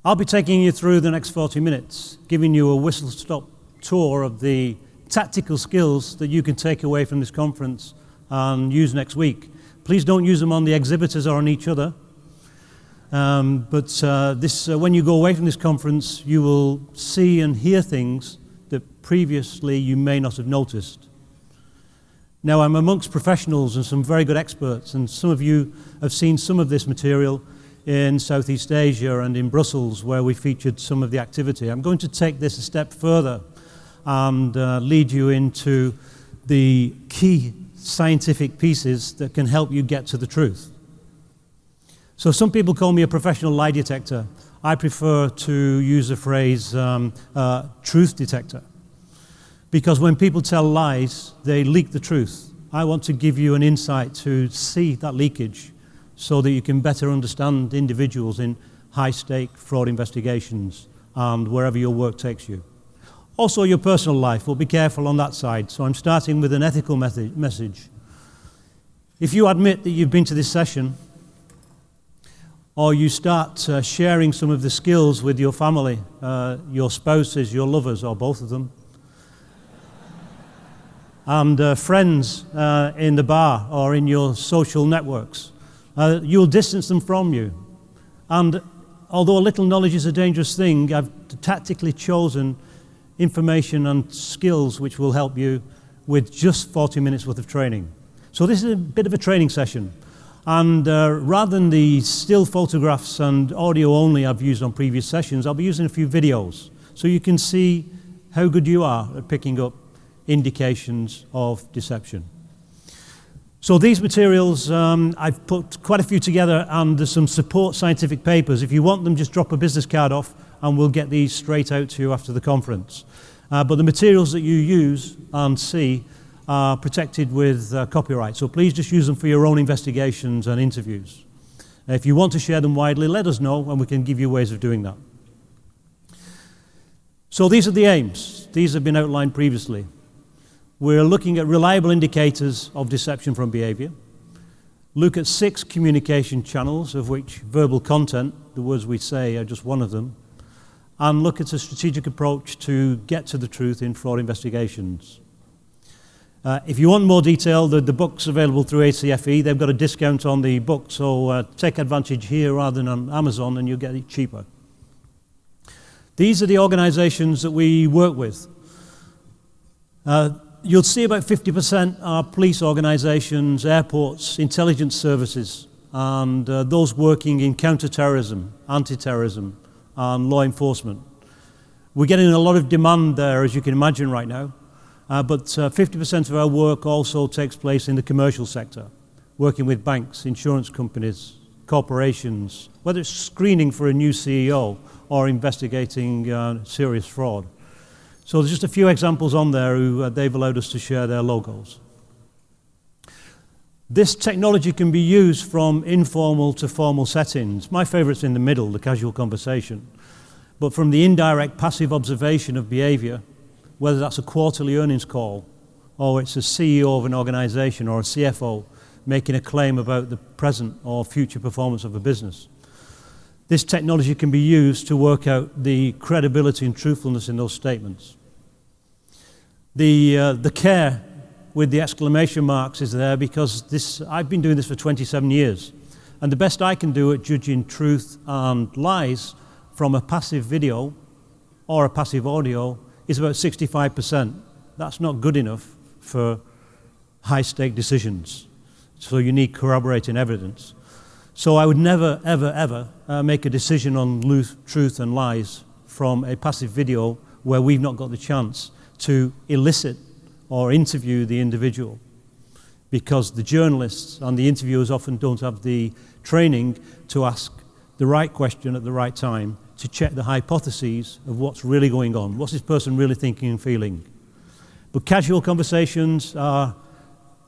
I'll be taking you through the next 40 minutes, giving you a whistle-stop tour of the tactical skills that you can take away from this conference and use next week. Please don't use them on the exhibitors or on each other. When you go away from this conference, you will see and hear things that previously you may not have noticed. Now, I'm amongst professionals and some very good experts, and some of you have seen some of this material in Southeast Asia and in Brussels, where we featured some of the activity. I'm going to take this a step further and lead you into the key scientific pieces that can help you get to the truth. So some people call me a professional lie detector. I prefer to use the phrase truth detector, because when people tell lies, they leak the truth. I want to give you an insight to see that leakage so that you can better understand individuals in high-stake fraud investigations and wherever your work takes you. Also your personal life, we'll be careful on that side. So I'm starting with an ethical message. If you admit that you've been to this session, or you start sharing some of the skills with your family, your spouses, your lovers, or both of them, and friends in the bar or in your social networks, you'll distance them from you. And although a little knowledge is a dangerous thing, I've tactically chosen information and skills which will help you with just 40 minutes worth of training. So this is a bit of a training session. And rather than the still photographs and audio only I've used on previous sessions, I'll be using a few videos so you can see how good you are at picking up indications of deception. So these materials, I've put quite a few together, and there's some support scientific papers. If you want them, just drop a business card off and we'll get these straight out to you after the conference. But the materials that you use and see are protected with copyright, so please just use them for your own investigations and interviews. If you want to share them widely, let us know and we can give you ways of doing that. So these are the aims. These have been outlined previously. We're looking at reliable indicators of deception from behavior, look at 6 communication channels, of which verbal content, the words we say, are just one of them, and look at a strategic approach to get to the truth in fraud investigations. If you want more detail, the book's available through ACFE. They've got a discount on the book, so take advantage here rather than on Amazon and you'll get it cheaper. These are the organizations that we work with. You'll see about 50% are police organizations, airports, intelligence services, and those working in counter-terrorism, anti-terrorism, and law enforcement. We're getting a lot of demand there, as you can imagine right now. But 50% of our work also takes place in the commercial sector, working with banks, insurance companies, corporations, whether it's screening for a new CEO or investigating serious fraud. So there's just a few examples on there who they've allowed us to share their logos. This technology can be used from informal to formal settings. My favorite's in the middle, the casual conversation. But from the indirect passive observation of behavior, whether that's a quarterly earnings call, or it's a CEO of an organization or a CFO making a claim about the present or future performance of a business. This technology can be used to work out the credibility and truthfulness in those statements. The care with the exclamation marks is there because I've been doing this for 27 years. And the best I can do at judging truth and lies from a passive video or a passive audio is about 65%. That's not good enough for high-stake decisions. So you need corroborating evidence. So I would never, ever, ever make a decision on truth and lies from a passive video where we've not got the chance to elicit or interview the individual, because the journalists and the interviewers often don't have the training to ask the right question at the right time to check the hypotheses of what's really going on. What's this person really thinking and feeling? But casual conversations are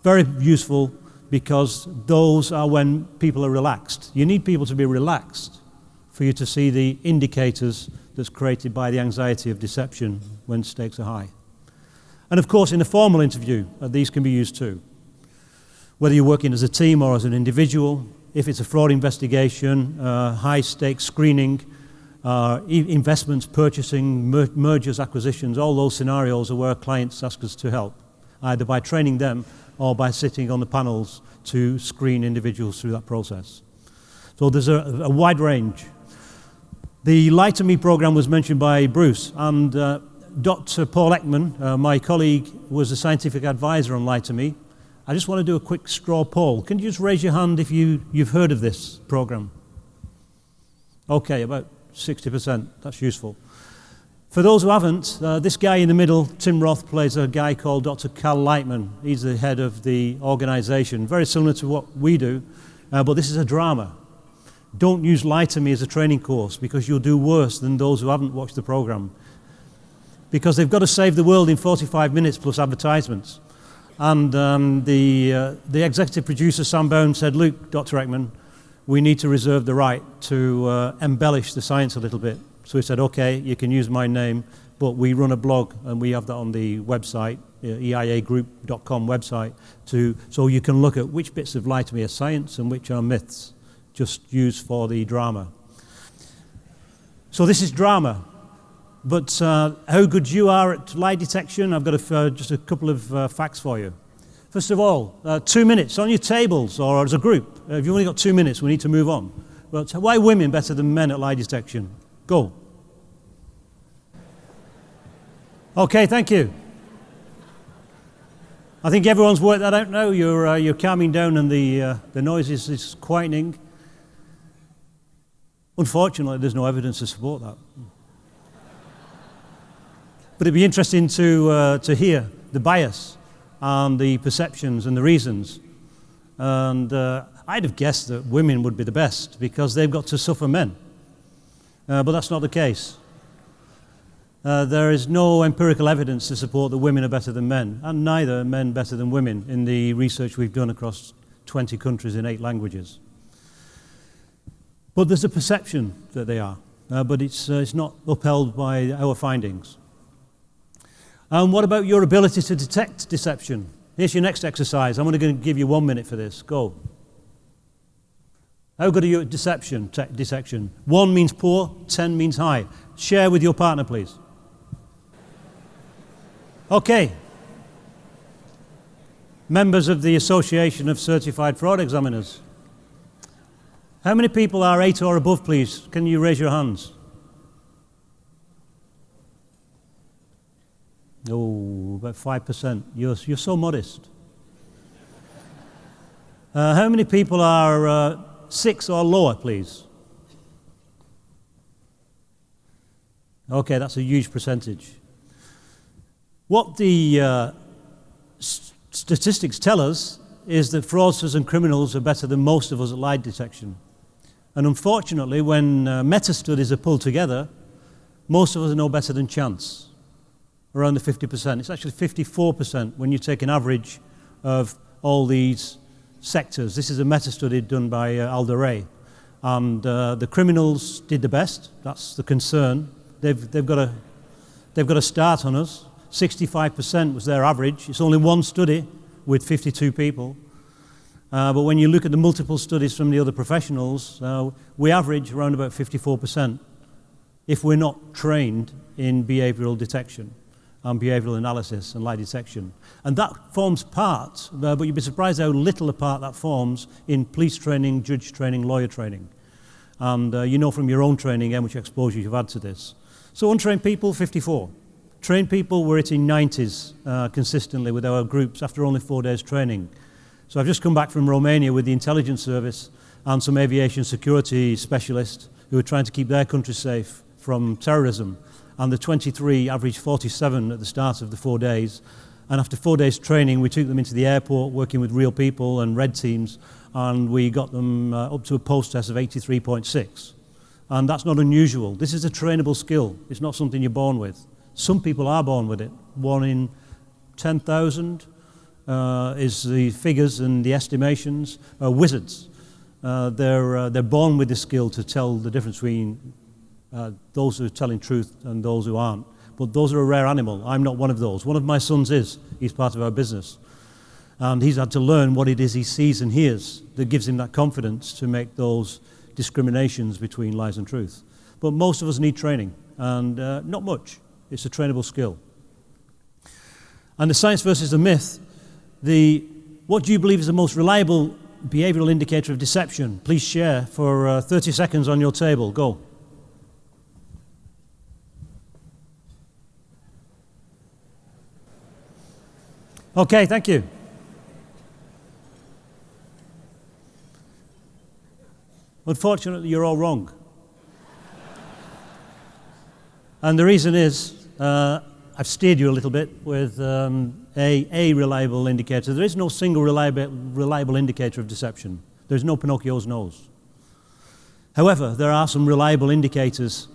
very useful because those are when people are relaxed. You need people to be relaxed for you to see the indicators that's created by the anxiety of deception when stakes are high. And of course, in a formal interview, these can be used too. Whether you're working as a team or as an individual, if it's a fraud investigation, high-stakes screening, investments, purchasing, mergers, acquisitions, all those scenarios are where clients ask us to help, either by training them or by sitting on the panels to screen individuals through that process. So there's a wide range. The Lie to Me program was mentioned by Bruce, and Dr. Paul Ekman, my colleague, was a scientific advisor on Lie to Me. I just want to do a quick straw poll. Can you just raise your hand if you've heard of this program? Okay, about 60%. That's useful. For those who haven't, this guy in the middle, Tim Roth, plays a guy called Dr. Cal Lightman. He's the head of the organization, very similar to what we do, but this is a drama. Don't use Lie to Me as a training course, because you'll do worse than those who haven't watched the program. Because they've got to save the world in 45 minutes plus advertisements. And the executive producer, Sam Bowen, said, "Look, Dr. Ekman, we need to reserve the right to embellish the science a little bit." So he said, "Okay, you can use my name, but we run a blog and we have that on the website, eiagroup.com website, so you can look at which bits of Lie to Me are science and which are myths, just used for the drama." So this is drama. But how good you are at lie detection, I've got just a couple of facts for you. First of all, 2 minutes on your tables or as a group. If you've only got 2 minutes, we need to move on. But why are women better than men at lie detection? Go. Okay, thank you. I think everyone's worked that out now. You're calming down and the noise is quietening. Unfortunately, there's no evidence to support that. But it'd be interesting to hear the bias and the perceptions and the reasons. And I'd have guessed that women would be the best because they've got to suffer men. But that's not the case. There is no empirical evidence to support that women are better than men, and neither are men better than women in the research we've done across 20 countries in 8 languages. But there's a perception that they are, but it's not upheld by our findings. And what about your ability to detect deception? Here's your next exercise. I'm only going to give you 1 minute for this. Go. How good are you at detection? 1 means poor, 10 means high. Share with your partner, please. Okay. Members of the Association of Certified Fraud Examiners. How many people are 8 or above, please? Can you raise your hands? Oh, about 5%. You're so modest. How many people are 6 or lower, please? Okay, that's a huge percentage. What the statistics tell us is that fraudsters and criminals are better than most of us at lie detection. And unfortunately, when meta-studies are pulled together, most of us are no better than chance. Around the 50%. It's actually 54% when you take an average of all these sectors. This is a meta-study done by Alder Ray. And the criminals did the best. That's the concern. They've got a start on us. 65% was their average. It's only one study with 52 people. But when you look at the multiple studies from the other professionals, we average around about 54% if we're not trained in behavioural detection and behavioural analysis and lie detection. And that forms part, but you'd be surprised how little a part that forms in police training, judge training, lawyer training. And you know from your own training how much exposure you've had to this. So untrained people, 54. Trained people, we're hitting 90s consistently with our groups after only 4 days training. So I've just come back from Romania with the intelligence service and some aviation security specialists who are trying to keep their country safe from terrorism. And the 23 averaged 47 at the start of the 4 days. And after 4 days training, we took them into the airport working with real people and red teams, and we got them up to a post-test of 83.6. And that's not unusual. This is a trainable skill. It's not something you're born with. Some people are born with it. 1 in 10,000 is the figures and the estimations. Wizards. They're born with the skill to tell the difference between those who are telling truth and those who aren't. But those are a rare animal. I'm not one of those. One of my sons is. He's part of our business. And he's had to learn what it is he sees and hears that gives him that confidence to make those discriminations between lies and truth. But most of us need training, and not much. It's a trainable skill. And the science versus the myth, what do you believe is the most reliable behavioural indicator of deception? Please share for 30 seconds on your table. Go. Okay, thank you. Unfortunately, you're all wrong. And the reason is, I've steered you a little bit with a reliable indicator. There is no single reliable indicator of deception. There's no Pinocchio's nose. However, there are some reliable indicators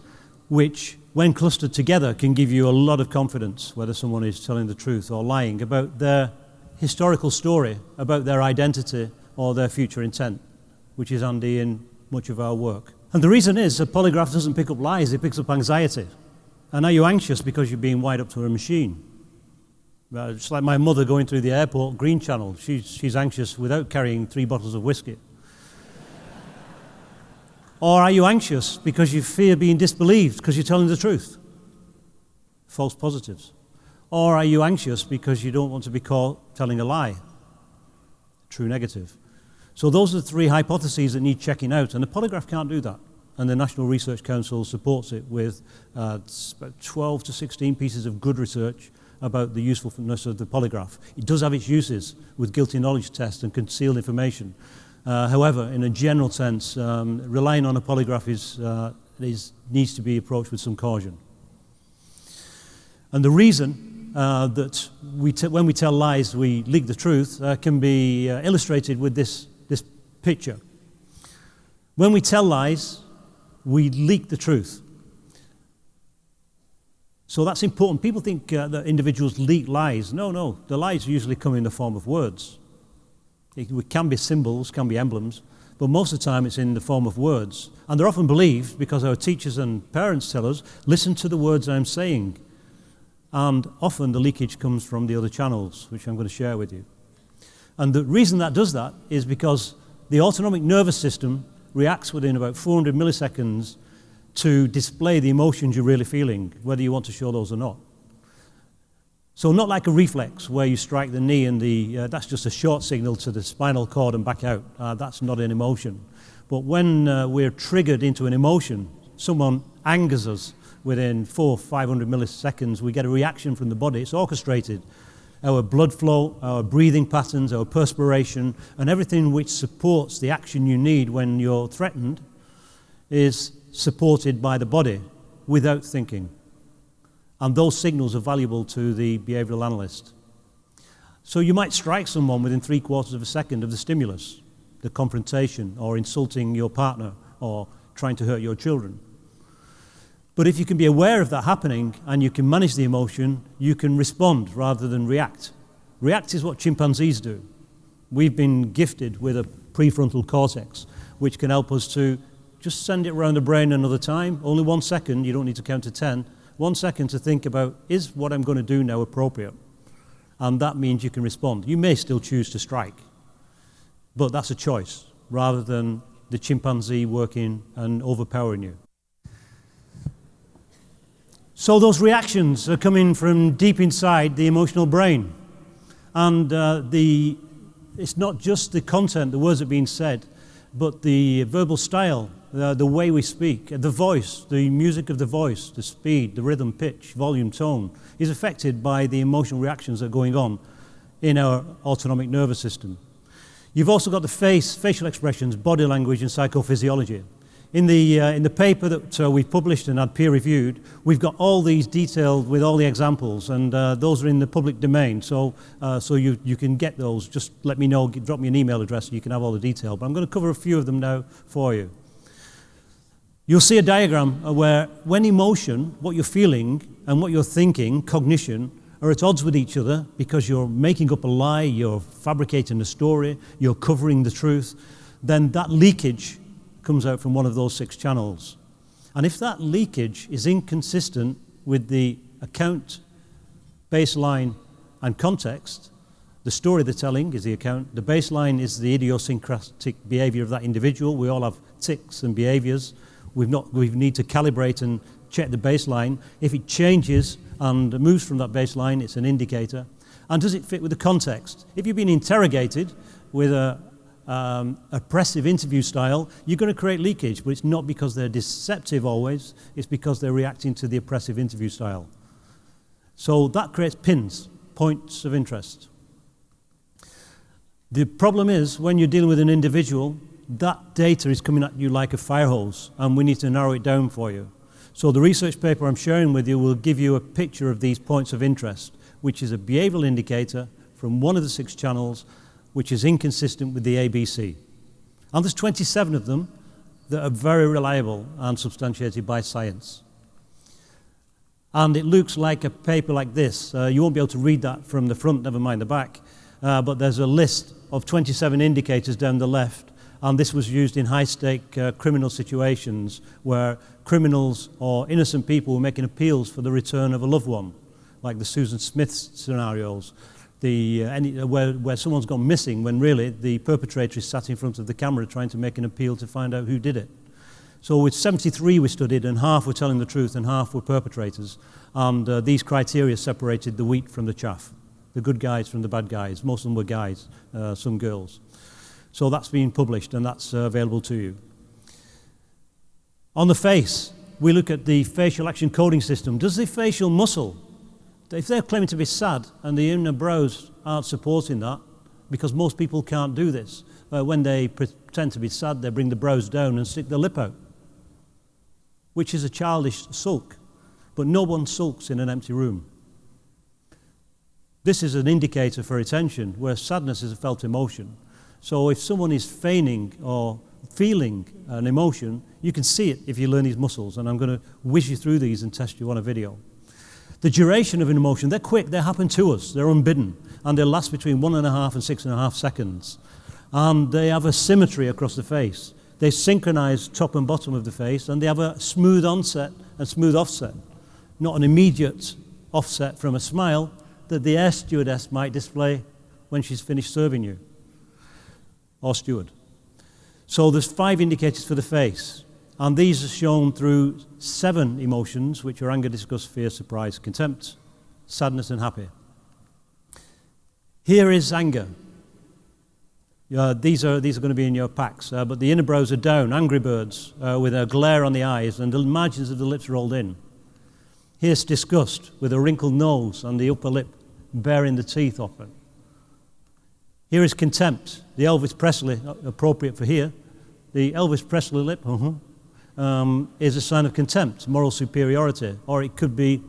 which, when clustered together, can give you a lot of confidence whether someone is telling the truth or lying about their historical story, about their identity or their future intent, which is handy in much of our work. And the reason is a polygraph doesn't pick up lies, it picks up anxiety. And are you anxious because you're being wired up to a machine? It's like my mother going through the airport Green Channel. She's anxious without carrying 3 bottles of whiskey. Or are you anxious because you fear being disbelieved because you're telling the truth? False positives. Or are you anxious because you don't want to be caught telling a lie? True negative. So those are the 3 hypotheses that need checking out, and the polygraph can't do that. And the National Research Council supports it with about 12 to 16 pieces of good research about the usefulness of the polygraph. It does have its uses with guilty knowledge tests and concealed information. However, in a general sense, relying on a polygraph needs to be approached with some caution. And the reason that when we tell lies, we leak the truth, can be illustrated with this picture. When we tell lies, we leak the truth. So that's important. People think that individuals leak lies. No, the lies usually come in the form of words. It can be symbols, can be emblems, but most of the time it's in the form of words. And they're often believed because our teachers and parents tell us, listen to the words I'm saying. And often the leakage comes from the other channels, which I'm going to share with you. And the reason that does that is because the autonomic nervous system reacts within about 400 milliseconds to display the emotions you're really feeling, whether you want to show those or not. So not like a reflex where you strike the knee and that's just a short signal to the spinal cord and back out. That's not an emotion. But when we're triggered into an emotion, someone angers us within 400 or 500 milliseconds, we get a reaction from the body. It's orchestrated. Our blood flow, our breathing patterns, our perspiration, and everything which supports the action you need when you're threatened is supported by the body without thinking. And those signals are valuable to the behavioural analyst. So you might strike someone within 3/4 of a second of the stimulus, the confrontation, or insulting your partner, or trying to hurt your children. But if you can be aware of that happening and you can manage the emotion, you can respond rather than react. React is what chimpanzees do. We've been gifted with a prefrontal cortex, which can help us to just send it around the brain another time. Only 1 second, you don't need to count to 10. 1 second to think about, is what I'm going to do now appropriate? And that means you can respond. You may still choose to strike, but that's a choice rather than the chimpanzee working and overpowering you. So those reactions are coming from deep inside the emotional brain. And it's not just the content, the words that are being said, but the verbal style, the way we speak, the voice, the music of the voice, the speed, the rhythm, pitch, volume, tone, is affected by the emotional reactions that are going on in our autonomic nervous system. You've also got the facial expressions, body language, and psychophysiology. In the paper that we've published and had peer-reviewed, we've got all these detailed with all the examples, and those are in the public domain. So you can get those. Just let me know, drop me an email address, and you can have all the detail. But I'm going to cover a few of them now for you. You'll see a diagram where when emotion, what you're feeling, and what you're thinking, cognition, are at odds with each other because you're making up a lie, you're fabricating a story, you're covering the truth, then that leakage comes out from one of those 6 channels. And if that leakage is inconsistent with the account, baseline, and context, the story they're telling is the account, the baseline is the idiosyncratic behavior of that individual. We all have tics and behaviors. We need to calibrate and check the baseline. If it changes and moves from that baseline, it's an indicator. And does it fit with the context? If you've been interrogated with a oppressive interview style, you're going to create leakage, but it's not because they're deceptive always, it's because they're reacting to the oppressive interview style. So that creates pins, points of interest. The problem is, when you're dealing with an individual, that data is coming at you like a fire hose, and we need to narrow it down for you. So the research paper I'm sharing with you will give you a picture of these points of interest, which is a behavioural indicator from one of the 6 channels, which is inconsistent with the ABC. And there's 27 of them that are very reliable and substantiated by science. And it looks like a paper like this. You won't be able to read that from the front, never mind the back. But there's a list of 27 indicators down the left, and this was used in high-stake criminal situations where criminals or innocent people were making appeals for the return of a loved one, like the Susan Smith scenarios, where someone's gone missing when really the perpetrator is sat in front of the camera trying to make an appeal to find out who did it. So with 73 we studied, and half were telling the truth and half were perpetrators, and these criteria separated the wheat from the chaff, the good guys from the bad guys. Most of them were guys, some girls. So that's been published and that's available to you. On the face, we look at the facial action coding system. Does the facial muscle, if they're claiming to be sad and the inner brows aren't supporting that, because most people can't do this, when they pretend to be sad, they bring the brows down and stick their lip out, which is a childish sulk, but no one sulks in an empty room. This is an indicator for attention, where sadness is a felt emotion. So if someone is feigning or feeling an emotion, you can see it if you learn these muscles, and I'm going to whiz you through these and test you on a video. The duration of an emotion, they're quick, they happen to us, they're unbidden, and they last between 1.5 and 6.5 seconds. And they have a symmetry across the face. They synchronize top and bottom of the face, and they have a smooth onset and smooth offset, not an immediate offset from a smile that the air stewardess might display when she's finished serving you, or steward. So there's 5 indicators for the face, and these are shown through 7 emotions, which are anger, disgust, fear, surprise, contempt, sadness, and happy. Here is anger. These are going to be in your packs, but the inner brows are down, angry birds, with a glare on the eyes, and the margins of the lips rolled in. Here's disgust, with a wrinkled nose and the upper lip bearing the teeth off it. Here is contempt, the Elvis Presley, appropriate for here. The Elvis Presley lip is a sign of contempt, moral superiority, or it could be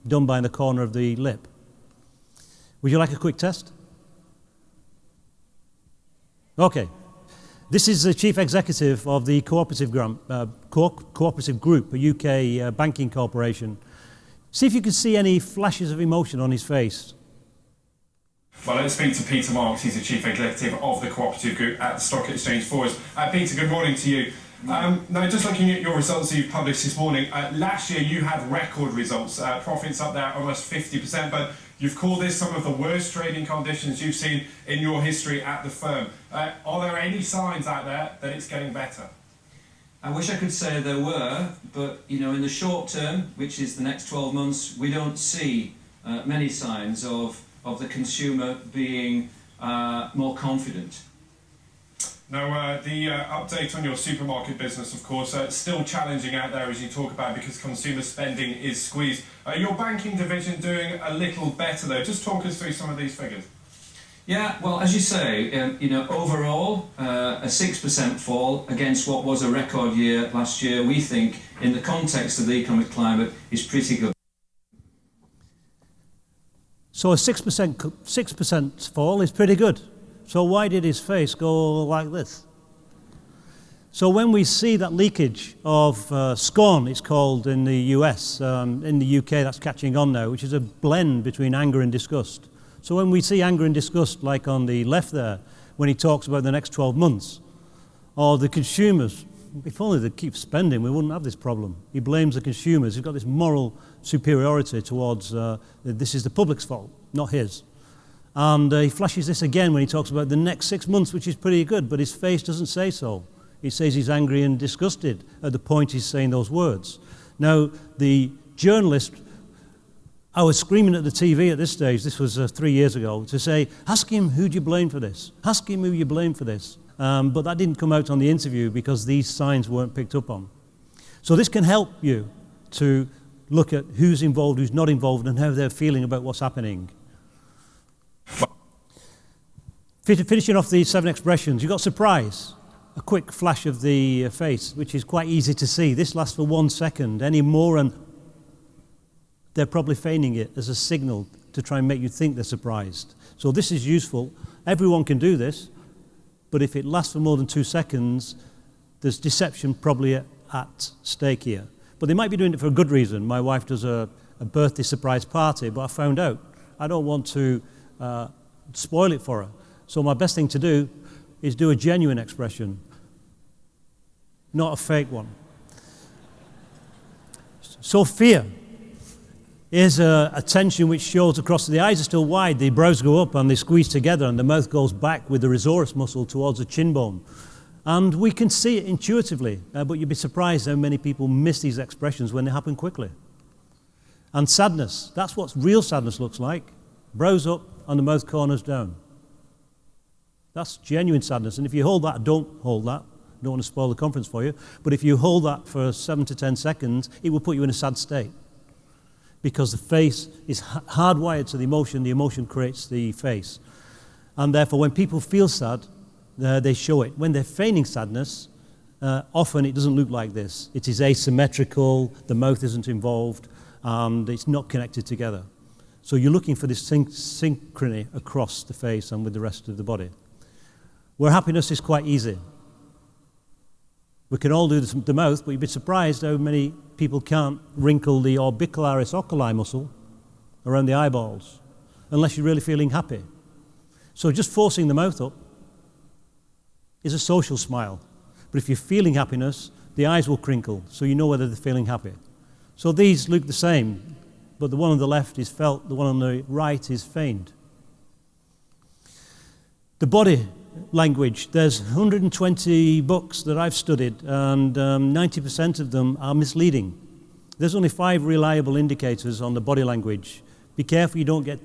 done by the corner of the lip. Would you like a quick test? Okay. This is the chief executive of the Cooperative Group, a UK banking corporation. See if you can see any flashes of emotion on his face. Well, let's speak to Peter Marks. He's the Chief Executive of the Cooperative Group at the Stock Exchange for us. Peter, good morning to you. Now, just looking at your results that you've published this morning, last year you had record results, profits up there almost 50%, but you've called this some of the worst trading conditions you've seen in your history at the firm. Are there any signs out there that it's getting better? I wish I could say there were, but in the short term, which is the next 12 months, we don't see many signs of the consumer being more confident. Now, the update on your supermarket business, of course, still challenging out there as you talk about because consumer spending is squeezed. Your banking division doing a little better though. Just talk us through some of these figures. Yeah, well, as you say, overall, a 6% fall against what was a record year last year, we think, in the context of the economic climate, is pretty good. So a 6% fall is pretty good. So why did his face go like this? So when we see that leakage of scorn, it's called in the US, in the UK that's catching on now, which is a blend between anger and disgust. So when we see anger and disgust, like on the left there, when he talks about the next 12 months, or the consumers, if only they keep spending, we wouldn't have this problem. He blames the consumers. He's got this moral superiority towards this is the public's fault, not his. And he flashes this again when he talks about the next 6 months, which is pretty good, but his face doesn't say so. It says he's angry and disgusted at the point he's saying those words. Now, the journalist, I was screaming at the TV at this stage, this was 3 years ago, to say, ask him who do you blame for this? Ask him who you blame for this. But that didn't come out on the interview because these signs weren't picked up on. So this can help you to look at who's involved, who's not involved, and how they're feeling about what's happening. Finishing off these 7 expressions, you've got surprise, a quick flash of the face, which is quite easy to see. This lasts for 1 second. Any more, and they're probably feigning it as a signal to try and make you think they're surprised. So this is useful. Everyone can do this, but if it lasts for more than 2 seconds, there's deception probably at stake here. But they might be doing it for a good reason. My wife does a birthday surprise party, but I found out I don't want to spoil it for her. So my best thing to do is do a genuine expression, not a fake one. So fear is a tension which shows across. The eyes are still wide, the brows go up and they squeeze together, and the mouth goes back with the risorius muscle towards the chin bone. And we can see it intuitively, but you'd be surprised how many people miss these expressions when they happen quickly. And sadness, that's what real sadness looks like. Brows up and the mouth corners down. That's genuine sadness. And if you hold that, don't hold that. I don't want to spoil the conference for you. But if you hold that for 7 to 10 seconds, it will put you in a sad state. Because the face is hardwired to the emotion creates the face. And therefore, when people feel sad, they show it. When they're feigning sadness, often it doesn't look like this. It is asymmetrical, the mouth isn't involved, and it's not connected together. So you're looking for this synchrony across the face and with the rest of the body. Where happiness is quite easy. We can all do the mouth, but you'd be surprised how many people can't wrinkle the orbicularis oculi muscle around the eyeballs unless you're really feeling happy. So just forcing the mouth up is a social smile. But if you're feeling happiness, the eyes will crinkle, so you know whether they're feeling happy. So these look the same, but the one on the left is felt, the one on the right is feigned. The body language, there's 120 books that I've studied, and 90% of them are misleading. There's only 5 reliable indicators on the body language. Be careful you don't get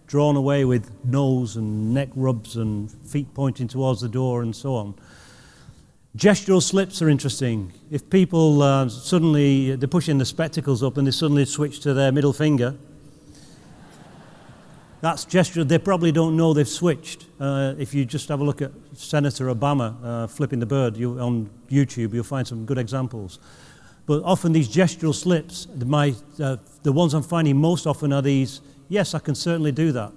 drawn away with nose and neck rubs and feet pointing towards the door and so on. Gestural slips are interesting. If people suddenly, they're pushing the spectacles up and they suddenly switch to their middle finger, that's gesture. They probably don't know they've switched. If you just have a look at Senator Obama flipping the bird on YouTube, you'll find some good examples. But often these gestural slips, the ones I'm finding most often are these, yes, I can certainly do that,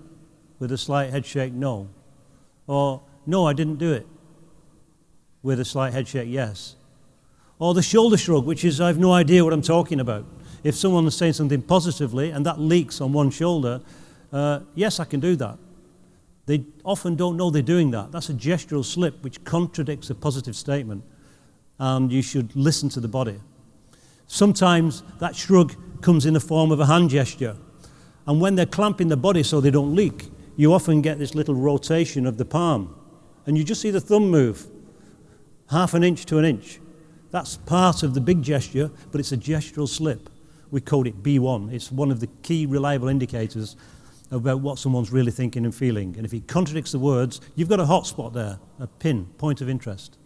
with a slight head shake, no. Or, no, I didn't do it, with a slight head shake, yes. Or the shoulder shrug, which is, I have no idea what I'm talking about. If someone is saying something positively and that leaks on one shoulder, yes, I can do that. They often don't know they're doing that. That's a gestural slip which contradicts a positive statement, and you should listen to the body. Sometimes that shrug comes in the form of a hand gesture, and when they're clamping the body so they don't leak, you often get this little rotation of the palm, and you just see the thumb move, 1/2 inch to 1 inch. That's part of the big gesture, but it's a gestural slip. We code it B1. It's one of the key reliable indicators about what someone's really thinking and feeling. And if it contradicts the words, you've got a hot spot there, a pin, point of interest.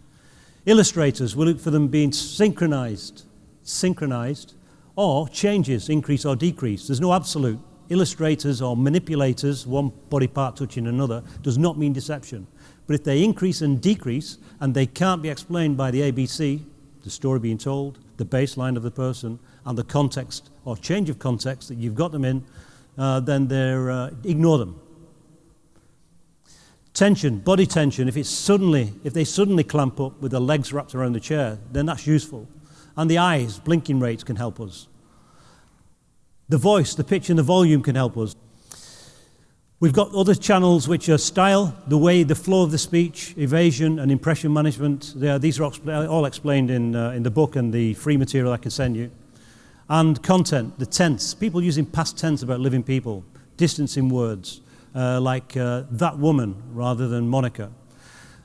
Illustrators, we look for them being synchronized, or changes, increase or decrease. There's no absolute. Illustrators or manipulators, one body part touching another, does not mean deception. But if they increase and decrease, and they can't be explained by the ABC, the story being told, the baseline of the person, and the context or change of context that you've got them in, then ignore them. Tension, body tension, if they suddenly clamp up with their legs wrapped around the chair, then that's useful. And the eyes, blinking rates can help us. The voice, the pitch and the volume can help us. We've got other channels which are style, the flow of the speech, evasion and impression management. These are all explained in the book and the free material I can send you. And content, the tense, people using past tense about living people, distancing words, like that woman rather than Monica.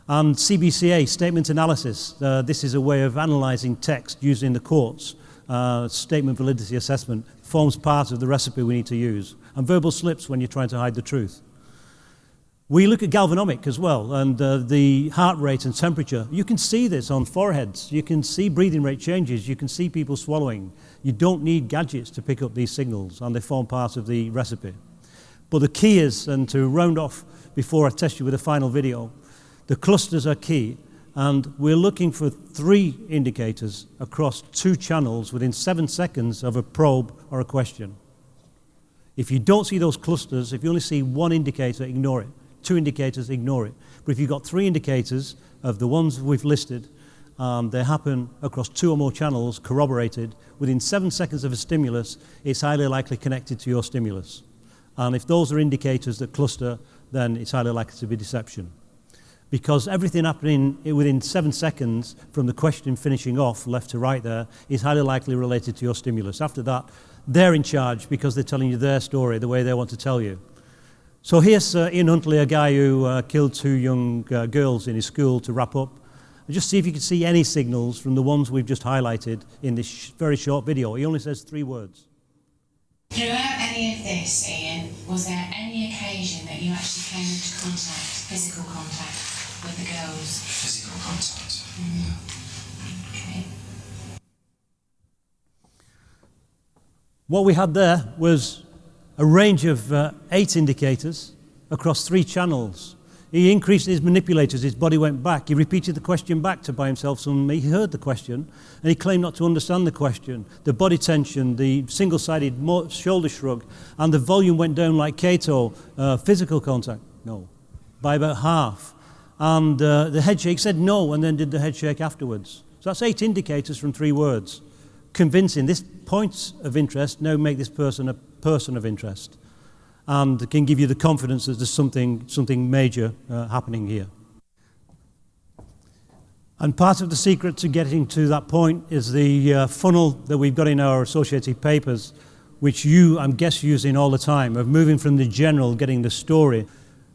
And CBCA, statement analysis. This is a way of analysing text using the courts. Statement validity assessment forms part of the recipe we need to use. And verbal slips when you're trying to hide the truth. We look at galvanomic as well, and the heart rate and temperature. You can see this on foreheads. You can see breathing rate changes. You can see people swallowing. You don't need gadgets to pick up these signals, and they form part of the recipe. But the key is, and to round off before I test you with a final video, the clusters are key, and we're looking for 3 indicators across 2 channels within 7 seconds of a probe or a question. If you don't see those clusters, if you only see 1 indicator, ignore it. 2 indicators, ignore it. But if you've got 3 indicators of the ones we've listed, they happen across 2 or more channels, corroborated, within 7 seconds of a stimulus, it's highly likely connected to your stimulus. And if those are indicators that cluster, then it's highly likely to be deception. Because everything happening within 7 seconds from the question finishing off, left to right there, is highly likely related to your stimulus. After that, they're in charge because they're telling you their story the way they want to tell you. So here's Ian Huntley, a guy who killed 2 young girls in his school, to wrap up. And just see if you can see any signals from the ones we've just highlighted in this very short video. He only says 3 words. Throughout any of this, Ian, was there any occasion that you actually came into contact, physical contact, with the girls? Physical contact? Okay. What we had there was a range of 8 indicators across 3 channels. He increased his manipulators, his body went back. He repeated the question back to buy himself some. He heard the question, and he claimed not to understand the question. The body tension, the single-sided shoulder shrug, and the volume went down like Cato. Physical contact, no, by about half. And the head shake said no, and then did the head shake afterwards. So that's 8 indicators from 3 words. Convincing. This points of interest now make this person a person of interest, and can give you the confidence that there's something major happening here. And part of the secret to getting to that point is the funnel that we've got in our associated papers, which you, I guess, using all the time, of moving from the general, getting the story.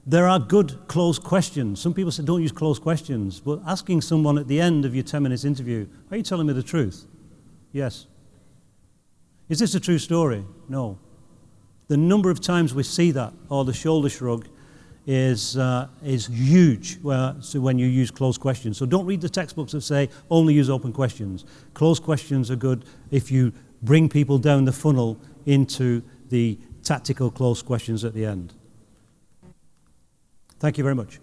There are good closed questions. Some people say don't use closed questions, but asking someone at the end of your 10-minute interview, are you telling me the truth? Yes. Is this a true story? No. The number of times we see that, or the shoulder shrug, is huge so when you use closed questions. So don't read the textbooks that say only use open questions. Closed questions are good if you bring people down the funnel into the tactical closed questions at the end. Thank you very much.